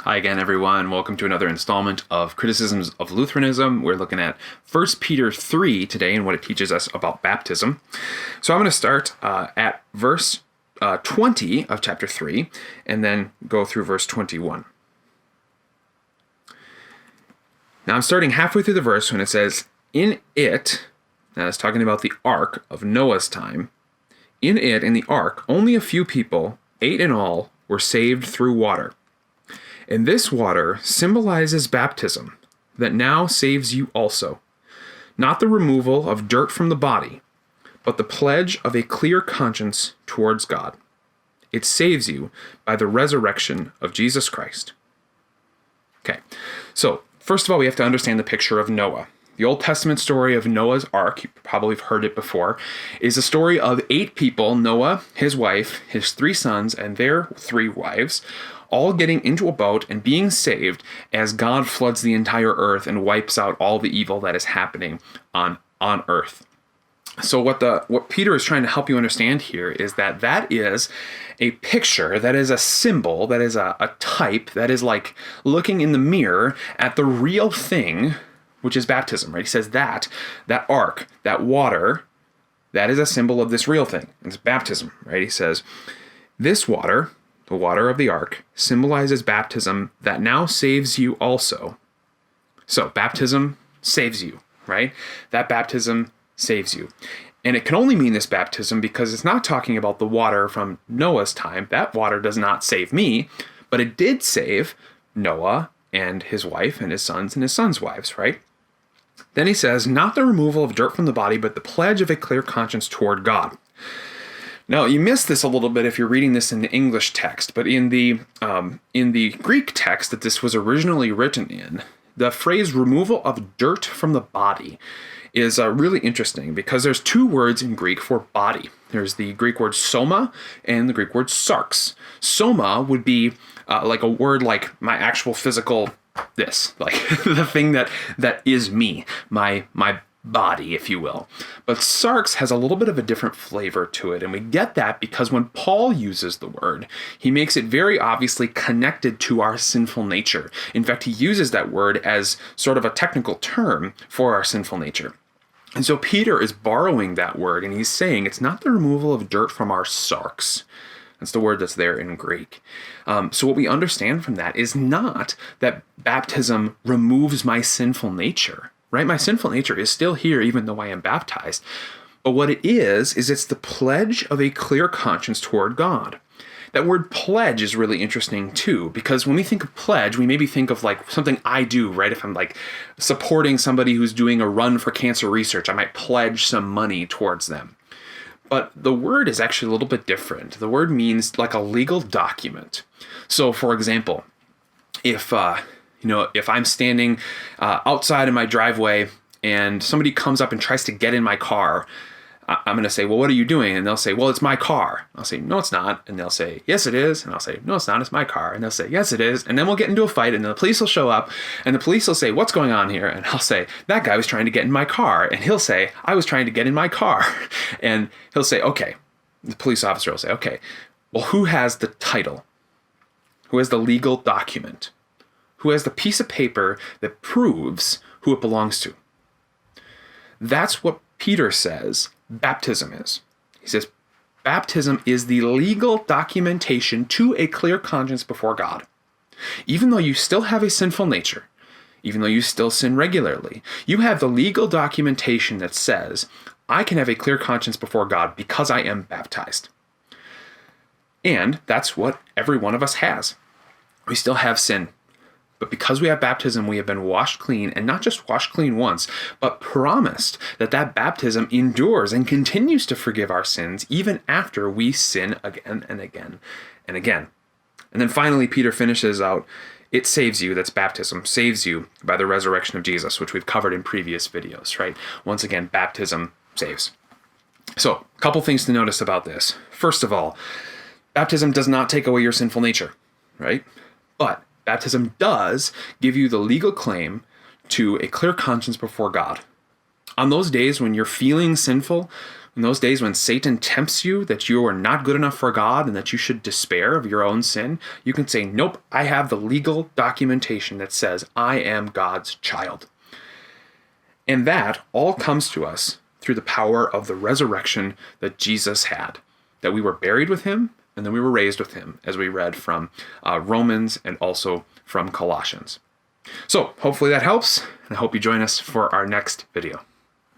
Hi again, everyone. Welcome to another installment of Criticisms of Lutheranism. We're looking at 1 Peter 3 today and what it teaches us about baptism. So I'm going to start at verse 20 of chapter 3 and then go through verse 21. Now I'm starting halfway through the verse when it says, in it, now it's talking about the ark of Noah's time, in it, in the ark, only a few people, 8 in all, were saved through water. And this water symbolizes baptism that now saves you also. Not the removal of dirt from the body, but the pledge of a clear conscience towards God. It saves you by the resurrection of Jesus Christ. Okay, so first of all, we have to understand the picture of Noah. The Old Testament story of Noah's Ark, you probably have heard it before, is a story of 8 people, Noah, his wife, his 3 sons, and their 3 wives, all getting into a boat and being saved as God floods the entire earth and wipes out all the evil that is happening on earth. So what Peter is trying to help you understand here is that is a picture, that is a symbol, that is a type, that is like looking in the mirror at the real thing, which is baptism, right? He says that ark, that water, that is a symbol of this real thing. It's baptism, right? He says, this water, the water of the ark, symbolizes baptism that now saves you also. So baptism saves you, right? That baptism saves you. And it can only mean this baptism because it's not talking about the water from Noah's time. That water does not save me, but it did save Noah and his wife and his sons' wives, right? Then he says, not the removal of dirt from the body, but the pledge of a clear conscience toward God. Now, you miss this a little bit if you're reading this in the English text, but in the Greek text that this was originally written in, the phrase removal of dirt from the body is really interesting because there's 2 words in Greek for body. There's the Greek word soma and the Greek word sarx. Soma would be like a word like my actual physical this, like the thing that is me, my body, if you will. But sarx has a little bit of a different flavor to it, and we get that because when Paul uses the word, he makes it very obviously connected to our sinful nature. In fact, he uses that word as sort of a technical term for our sinful nature. And so Peter is borrowing that word, and he's saying it's not the removal of dirt from our sarx. That's the word that's there in Greek. So what we understand from that is not that baptism removes my sinful nature, right? My sinful nature is still here even though I am baptized. But what it is it's the pledge of a clear conscience toward God. That word pledge is really interesting too, because when we think of pledge, we maybe think of like something I do, right? If I'm like supporting somebody who's doing a run for cancer research, I might pledge some money towards them. But the word is actually a little bit different. The word means like a legal document. So for example, if I'm standing outside in my driveway and somebody comes up and tries to get in my car, I'm going to say, well, what are you doing? And they'll say, well, it's my car. I'll say, no, it's not. And they'll say, yes, it is. And I'll say, no, it's not. It's my car. And they'll say, yes, it is. And then we'll get into a fight and the police will show up and the police will say, what's going on here? And I'll say, that guy was trying to get in my car. And he'll say, I was trying to get in my car. And he'll say, okay. The police officer will say, okay, well, who has the title? Who has the legal document? Who has the piece of paper that proves who it belongs to? That's what Peter says baptism is. He says baptism is the legal documentation to a clear conscience before God. Even though you still have a sinful nature, even though you still sin regularly, you have the legal documentation that says, I can have a clear conscience before God because I am baptized. And that's what every one of us has. We still have sin. But because we have baptism, we have been washed clean, and not just washed clean once, but promised that baptism endures and continues to forgive our sins even after we sin again and again and again. And then finally, Peter finishes out, it saves you, that's baptism, saves you by the resurrection of Jesus, which we've covered in previous videos, right? Once again, baptism saves. So, a couple things to notice about this. First of all, baptism does not take away your sinful nature, right? But baptism does give you the legal claim to a clear conscience before God. On those days when you're feeling sinful, In those days when Satan tempts you that you are not good enough for God and that you should despair of your own sin, you can say, nope, I have the legal documentation that says I am God's child. And that all comes to us through the power of the resurrection that Jesus had, that we were buried with him and then we were raised with him, as we read from Romans and also from Colossians. So hopefully that helps, and I hope you join us for our next video.